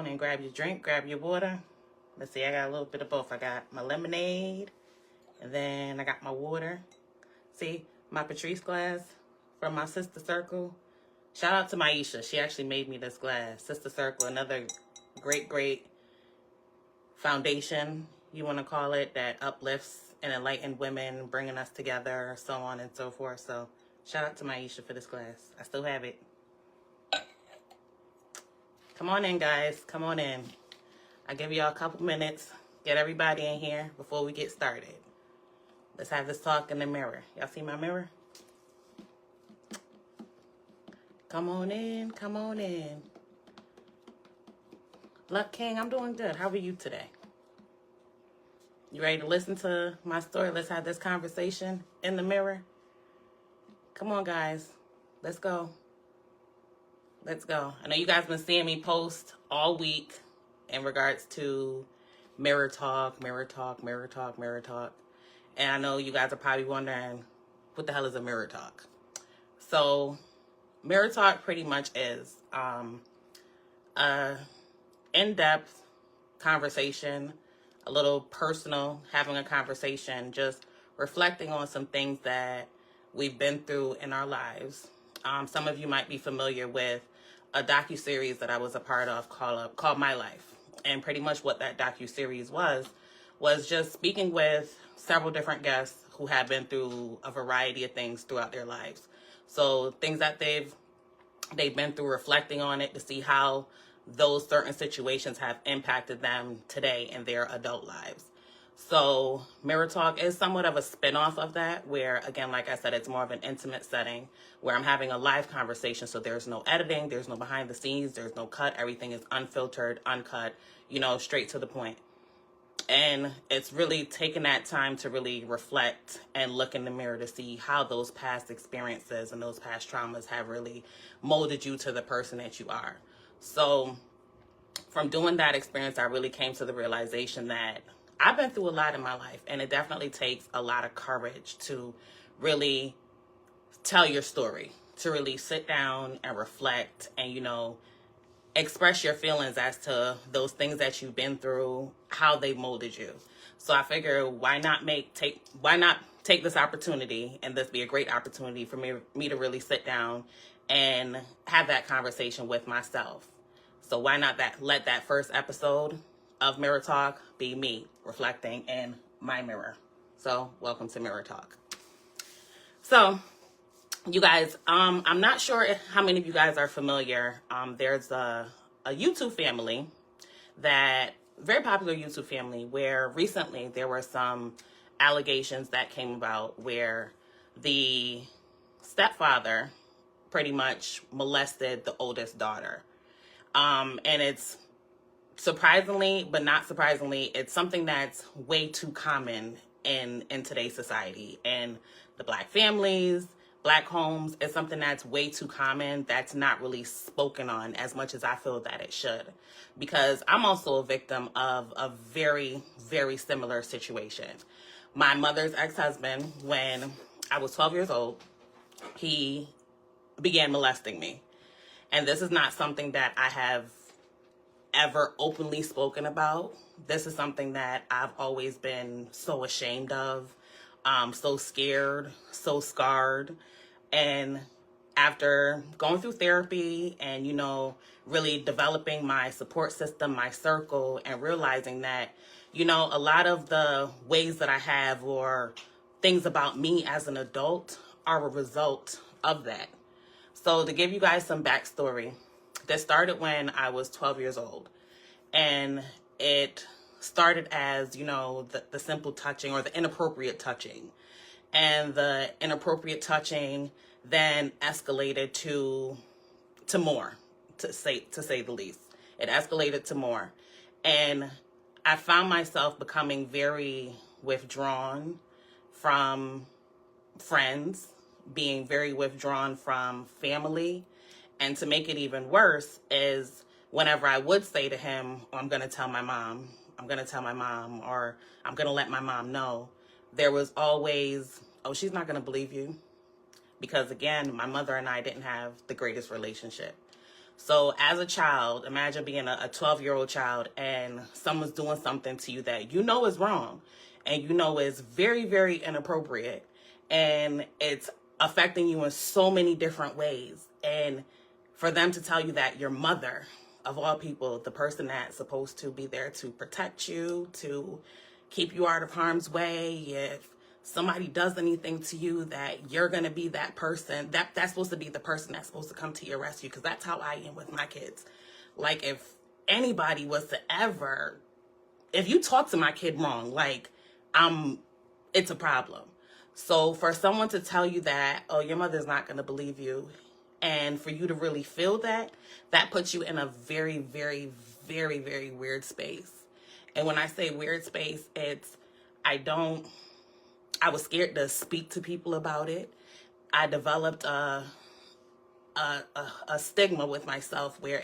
on and grab your drink, grab your water. Let's see, I got a little bit of both. I got my lemonade, and then I got my water. See, my Patrice glass from my Sister Circle. Shout out to Maisha. She actually made me this glass. Sister Circle, another great foundation, you want to call it, that uplifts and enlightens women, bringing us together, so on and so forth. So shout out to Maisha for this glass. I still have it. Come on in, guys. Come on in. I'll give y'all a couple minutes. Get everybody in here before we get started. Let's have this talk in the mirror. Y'all see my mirror? Come on in. Come on in. Luck King, I'm doing good. How are you today? You ready to listen to my story? Let's have this conversation in the mirror. Come on, guys. Let's go. Let's go. I know you guys been seeing me post all week in regards to mirror talk, mirror talk, mirror talk, mirror talk. And I know you guys are probably wondering, what the hell is a mirror talk? So mirror talk pretty much is a in-depth conversation, a little personal, having a conversation, just reflecting on some things that we've been through in our lives. Some of you might be familiar with a docuseries that I was a part of called My Life. And pretty much what that docuseries was just speaking with several different guests who have been through a variety of things throughout their lives. So things that they've been through, reflecting on it to see how those certain situations have impacted them today in their adult lives. So Mirror Talk is somewhat of a spin-off of that, where, again, like I said, it's more of an intimate setting where I'm having a live conversation. So there's no editing, there's no behind the scenes, there's no cut. Everything is unfiltered, uncut, straight to the point. And it's really taking that time to really reflect and look in the mirror to see how those past experiences and those past traumas have really molded you to the person that you are. So from doing that experience, I really came to the realization that I've been through a lot in my life, and it definitely takes a lot of courage to really tell your story, to really sit down and reflect and, express your feelings as to those things that you've been through, how they molded you. So I figure, why not take this opportunity, and this be a great opportunity for me to really sit down and have that conversation with myself. So why not let that first episode of Mirror Talk be me reflecting in my mirror. So welcome to Mirror Talk. So you guys, I'm not sure how many of you guys are familiar. There's a YouTube family, very popular YouTube family, where recently there were some allegations that came about where the stepfather pretty much molested the oldest daughter. And it's surprisingly, but not surprisingly, it's something that's way too common in today's society. And the Black families, Black homes, is something that's way too common, that's not really spoken on as much as I feel that it should. Because I'm also a victim of a very, very similar situation. My mother's ex-husband, when I was 12 years old, he began molesting me. And this is not something that I have ever openly spoken about. This is something that I've always been so ashamed of, so scared, so scarred. And after going through therapy and, really developing my support system, my circle, and realizing that, a lot of the ways that I have or things about me as an adult are a result of that. So to give you guys some backstory, this started when I was 12 years old. And it started as, the simple touching or the inappropriate touching. And the inappropriate touching then escalated to more, to say the least. It escalated to more. And I found myself becoming very withdrawn from friends, being very withdrawn from family. And to make it even worse is whenever I would say to him, I'm going to tell my mom, or I'm going to let my mom know, there was always, oh, she's not going to believe you. Because again, my mother and I didn't have the greatest relationship. So as a child, imagine being a 12-year-old child and someone's doing something to you that you know is wrong and you know is very, very inappropriate, and it's affecting you in so many different ways. And for them to tell you that your mother, of all people, the person that's supposed to be there to protect you, to keep you out of harm's way, if somebody does anything to you, that you're going to be that person, that's supposed to be the person that's supposed to come to your rescue. Because that's how I am with my kids. Like, if anybody was to ever, if you talk to my kid wrong, like, it's a problem. So for someone to tell you that, oh, your mother's not going to believe you, and for you to really feel that, that puts you in a very, very, very, very weird space. And when I say weird space, it's, I was scared to speak to people about it. I developed a stigma with myself where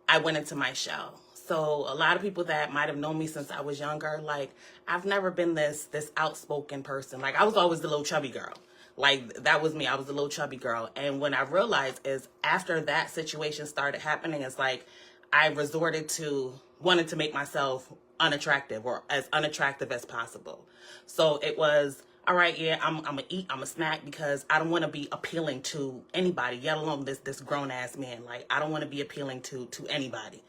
I went into my shell. So a lot of people that might have known me since I was younger, like, I've never been this outspoken person. Like, I was always the little chubby girl. Like, that was me. I was the little chubby girl. And when I realized is after that situation started happening, it's like I resorted to wanting to make myself unattractive, or as unattractive as possible. So it was, all right, yeah, I'm gonna eat, I'm a snack, because I don't want to be appealing to anybody, let alone this grown ass man. Like, I don't want to be appealing to anybody.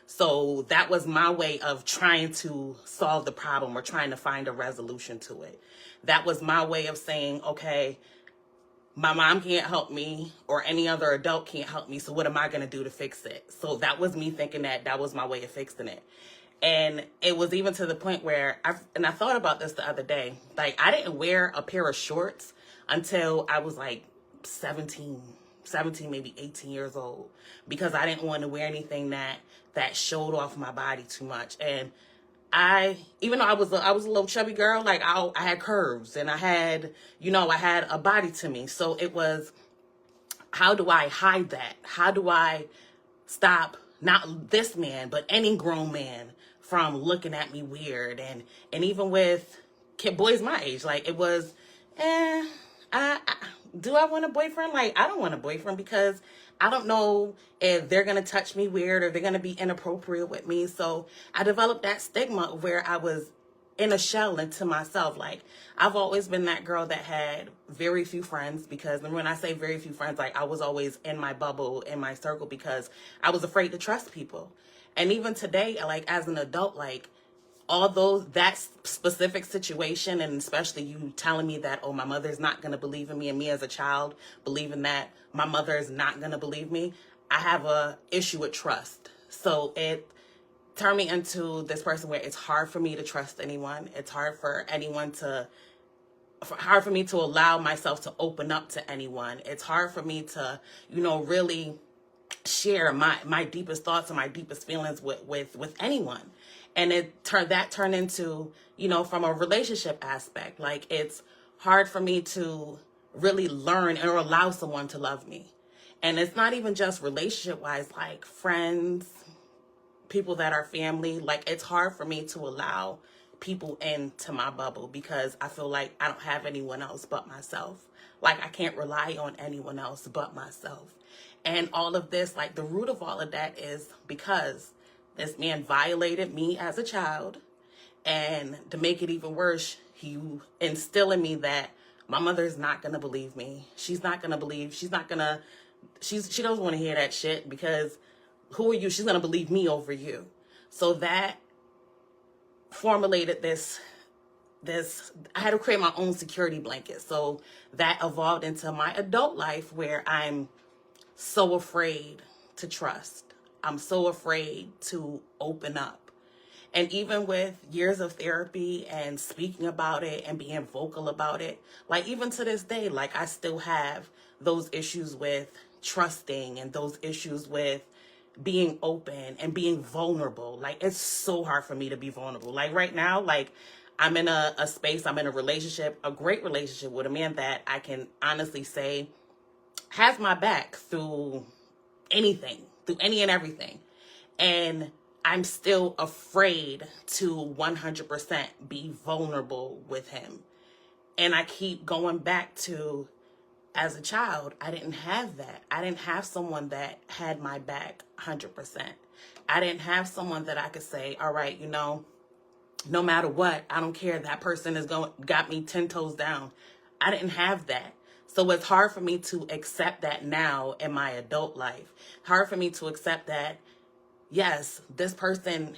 So that was my way of trying to solve the problem or trying to find a resolution to it. That was my way of saying, okay, my mom can't help me or any other adult can't help me, so what am I going to do to fix it? So that was me thinking that was my way of fixing it. And it was even to the point where I thought about this the other day. Like, I didn't wear a pair of shorts until I was like 17, maybe 18 years old, because I didn't want to wear anything that showed off my body too much. And even though I was a little chubby girl, like, I had curves and I had a body to me. So it was, how do I hide that? How do I stop not this man, but any grown man from looking at me weird? And even with boys my age, like, it was, do I want a boyfriend? Like, I don't want a boyfriend because I don't know if they're going to touch me weird or they're going to be inappropriate with me. So I developed that stigma where I was in a shell into myself. Like, I've always been that girl that had very few friends, because when I say very few friends, like, I was always in my bubble, in my circle, because I was afraid to trust people. And even today, like, as an adult, like, although that specific situation, and especially you telling me that, oh, my mother's not going to believe in me, and me as a child believing that my mother is not going to believe me, I have a issue with trust. So it turned me into this person where it's hard for me to trust anyone. It's hard for me to allow myself to open up to anyone. It's hard for me to, really share my deepest thoughts and my deepest feelings with anyone. And it turned into, from a relationship aspect, like, it's hard for me to really learn or allow someone to love me. And it's not even just relationship wise, like friends, people that are family. Like, it's hard for me to allow people into my bubble because I feel like I don't have anyone else but myself. Like, I can't rely on anyone else but myself. And all of this, like, the root of all of that is because this man violated me as a child. And to make it even worse, he instilled in me that my mother is not going to believe me. She doesn't want to hear that shit, because who are you? She's going to believe me over you. So that formulated this, I had to create my own security blanket. So that evolved into my adult life, where I'm so afraid to trust. I'm so afraid to open up. And even with years of therapy and speaking about it and being vocal about it, like, even to this day, like, I still have those issues with trusting and those issues with being open and being vulnerable. Like, it's so hard for me to be vulnerable. Like, right now, like, I'm in a space, I'm in a relationship, a great relationship with a man that I can honestly say has my back through anything, through any and everything. And I'm still afraid to 100% be vulnerable with him. And I keep going back to, as a child, I didn't have that. I didn't have someone that had my back 100%. I didn't have someone that I could say, all right, you know, no matter what, I don't care. That person got me 10 toes down. I didn't have that. So it's hard for me to accept that now in my adult life. Hard for me to accept that, yes, this person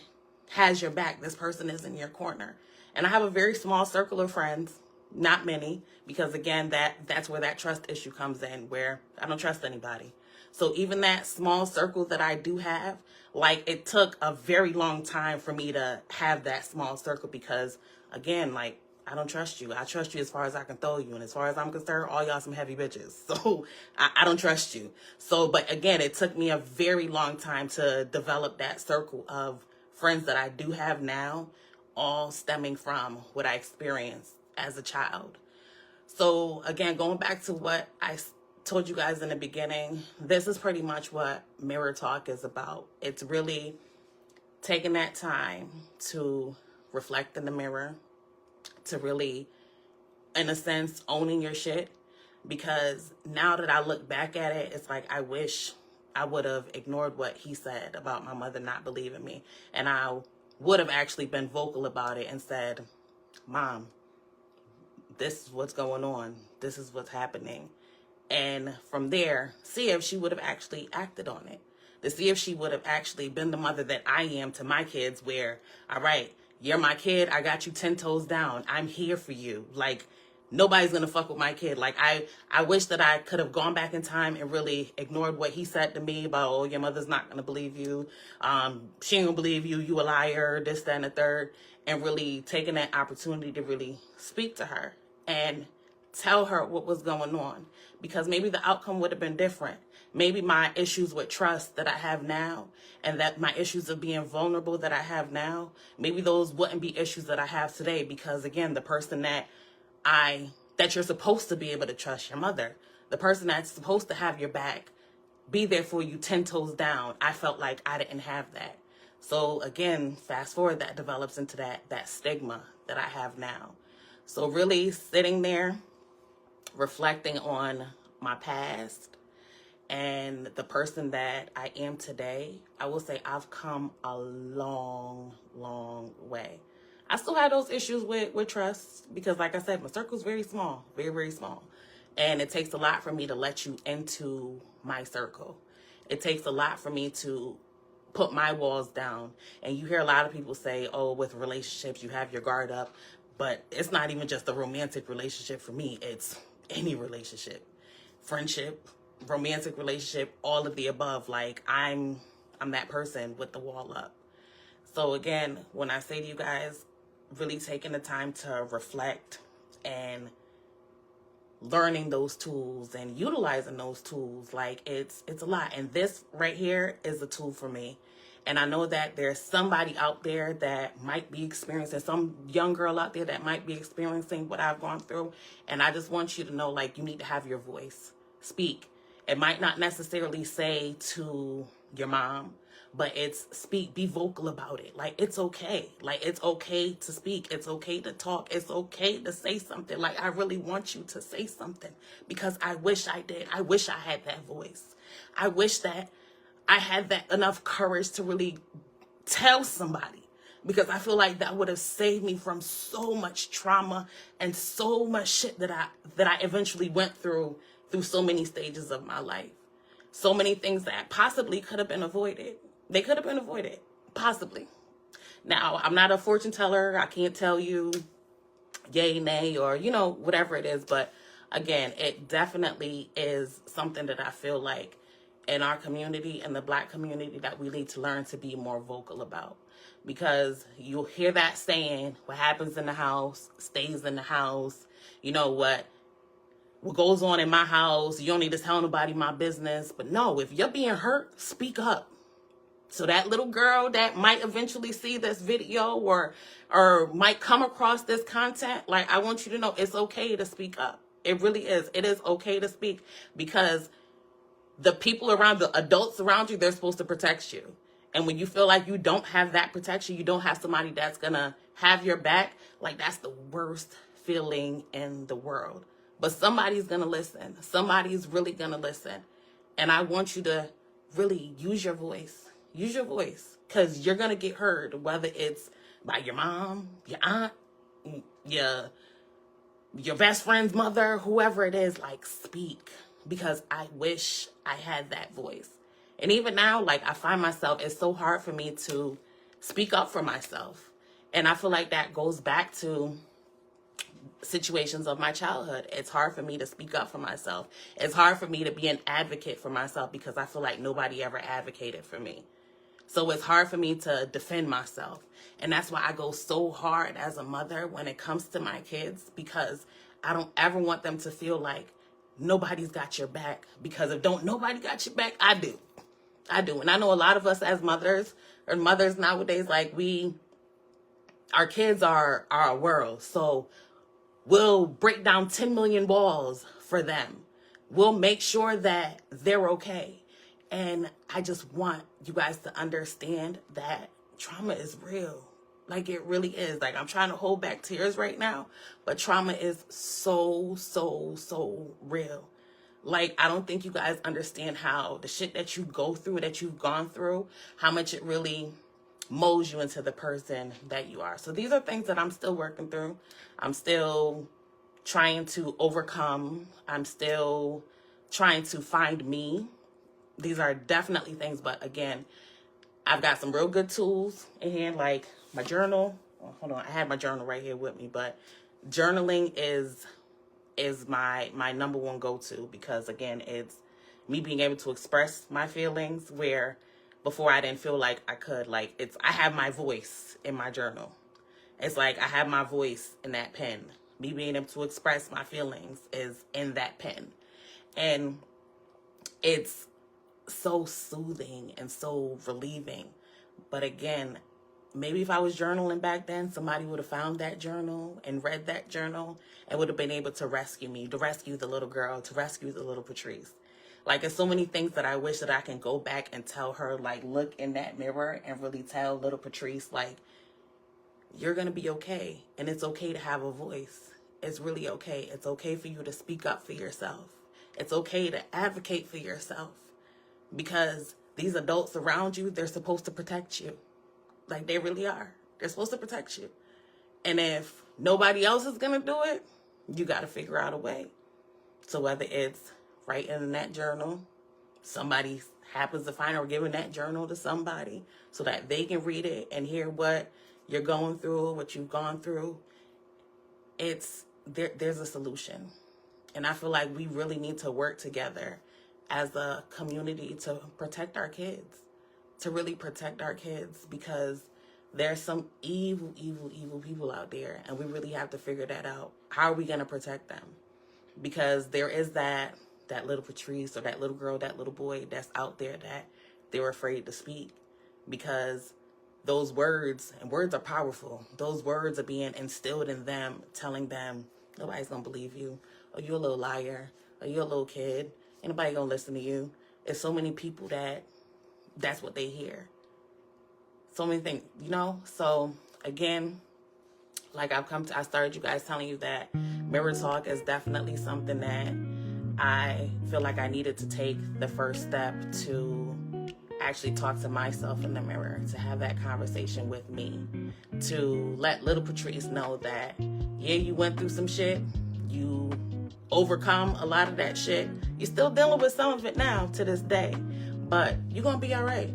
has your back. This person is in your corner. And I have a very small circle of friends, not many, because again, that's where that trust issue comes in, where I don't trust anybody. So even that small circle that I do have, like, it took a very long time for me to have that small circle because, again, like, I don't trust you. I trust you as far as I can throw you. And as far as I'm concerned, all y'all some heavy bitches. So I don't trust you. So, but again, it took me a very long time to develop that circle of friends that I do have now, all stemming from what I experienced as a child. So again, going back to what I told you guys in the beginning, this is pretty much what Mirror Talk is about. It's really taking that time to reflect in the mirror, to really, in a sense, owning your shit. Because now that I look back at it, it's like, I wish I would have ignored what he said about my mother not believing me. And I would have actually been vocal about it and said, Mom, this is what's going on. This is what's happening. And from there, see if she would have actually acted on it. To see if she would have actually been the mother that I am to my kids, where, all right, you're my kid. I got you 10 toes down. I'm here for you. Like, nobody's going to fuck with my kid. Like, I wish that I could have gone back in time and really ignored what he said to me about, oh, your mother's not going to believe you. She ain't going to believe you. You a liar, this, that, and the third. And really taking that opportunity to really speak to her and tell her what was going on. Because maybe the outcome would have been different. Maybe my issues with trust that I have now, and that my issues of being vulnerable that I have now, maybe those wouldn't be issues that I have today. Because again, the person that you're supposed to be able to trust, your mother, the person that's supposed to have your back, be there for you 10 toes down, I felt like I didn't have that. So again, fast forward, that develops into that stigma that I have now. So really sitting there, reflecting on my past and the person that I am today, I will say I've come a long, long way. I still have those issues with trust because, like I said, my circle's very small, very, very small. And it takes a lot for me to let you into my circle. It takes a lot for me to put my walls down. And you hear a lot of people say, oh, with relationships, you have your guard up. But it's not even just a romantic relationship for me. It's any relationship, friendship, romantic relationship, all of the above. Like, I'm that person with the wall up. So again, when I say to you guys, really taking the time to reflect and learning those tools and utilizing those tools, like, it's a lot. And this right here is a tool for me. And I know that there's somebody out there that might be experiencing, some young girl out there that might be experiencing what I've gone through. And I just want you to know, like, you need to have your voice. Speak. It might not necessarily say to your mom, but it's speak, be vocal about it. Like, it's okay. Like, it's okay to speak. It's okay to talk. It's okay to say something. Like, I really want you to say something because I wish I did. I wish I had that voice. I wish that I had that enough courage to really tell somebody, because I feel like that would have saved me from so much trauma and so much shit that I eventually went through so many stages of my life. So many things that possibly could have been avoided. They could have been avoided, possibly. Now, I'm not a fortune teller. I can't tell you yay, nay, or, you know, whatever it is. But again, it definitely is something that I feel like in our community, in the Black community, that we need to learn to be more vocal about. Because you'll hear that saying, what happens in the house stays in the house. You know, what goes on in my house, you don't need to tell nobody my business. But no, if you're being hurt, speak up. So that little girl that might eventually see this video or might come across this content, like, I want you to know it's okay to speak up. It really is. It is okay to speak, because the people around, the adults around you, they're supposed to protect you. And when you feel like you don't have that protection, you don't have somebody that's going to have your back, like, that's the worst feeling in the world. But somebody's going to listen. Somebody's really going to listen. And I want you to really use your voice. Use your voice. Because you're going to get heard, whether it's by your mom, your aunt, your best friend's mother, whoever it is. Like, speak. Because I wish I had that voice. And even now, like, I find myself, it's so hard for me to speak up for myself. And I feel like that goes back to situations of my childhood. It's hard for me to speak up for myself. It's hard for me to be an advocate for myself because I feel like nobody ever advocated for me. So it's hard for me to defend myself. And that's why I go so hard as a mother when it comes to my kids, because I don't ever want them to feel like nobody's got your back. Because if nobody got your back, I do. And I know a lot of us as mothers or mothers nowadays, like our kids are our world. So we'll break down 10 million walls for them. We'll make sure that they're okay. And I just want you guys to understand that trauma is real. Like, it really is. Like, I'm trying to hold back tears right now, but trauma is so, so, so real. Like, I don't think you guys understand how the shit that you go through, that you've gone through, how much it really molds you into the person that you are. So these are things that I'm still working through. I'm still trying to overcome. I'm still trying to find me. These are definitely things, but again, I've got some real good tools in here, like my journal. Oh, hold on, I had my journal right here with me, but journaling is my number one go-to, because again, it's me being able to express my feelings where before I didn't feel like I could. Like, I have my voice in my journal. It's like I have my voice in that pen. Me being able to express my feelings is in that pen. And it's so soothing and so relieving. But again, maybe if I was journaling back then, somebody would have found that journal and read that journal and would have been able to rescue me, to rescue the little girl, to rescue the little Patrice. Like, there's so many things that I wish that I can go back and tell her, like, look in that mirror and really tell little Patrice, like, you're going to be okay. And it's okay to have a voice. It's really okay. It's okay for you to speak up for yourself. It's okay to advocate for yourself, because these adults around you, they're supposed to protect you. Like, they really are. They're supposed to protect you. And if nobody else is going to do it, you got to figure out a way. So whether it's writing in that journal, somebody happens to find or giving that journal to somebody so that they can read it and hear what you're going through, what you've gone through, there's a solution. And I feel like we really need to work together as a community to protect our kids, to really protect our kids, because there's some evil people out there, and we really have to figure that out. How are we going to protect them? Because there is that little Patrice or that little girl, that little boy that's out there that they're afraid to speak, because those words, and words are powerful, those words are being instilled in them, telling them, nobody's going to believe you, or you're a little liar, or you're a little kid, ain't nobody going to listen to you. There's so many people that's what they hear. So many things, you know? So again, like I started you guys telling you that mirror talk is definitely something that I feel like I needed to take the first step to actually talk to myself in the mirror, to have that conversation with me, to let little Patrice know that, yeah, you went through some shit, you overcome a lot of that shit, you're still dealing with some of it now to this day, but you're gonna be all right.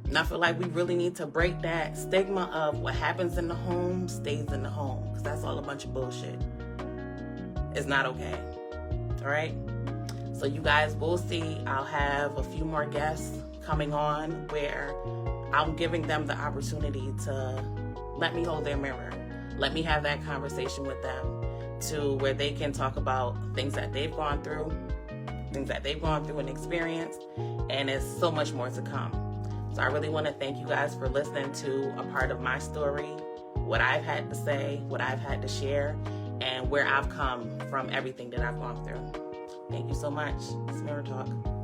And I feel like we really need to break that stigma of what happens in the home stays in the home, because that's all a bunch of bullshit. It's not okay. All right? So you guys will see, I'll have a few more guests coming on where I'm giving them the opportunity to let me hold their mirror. Let me have that conversation with them, to where they can talk about things that they've gone through and experienced, and there's so much more to come. So I really want to thank you guys for listening to a part of my story, what I've had to say, what I've had to share, and where I've come from everything that I've gone through. Thank you so much. It's Mirror Talk.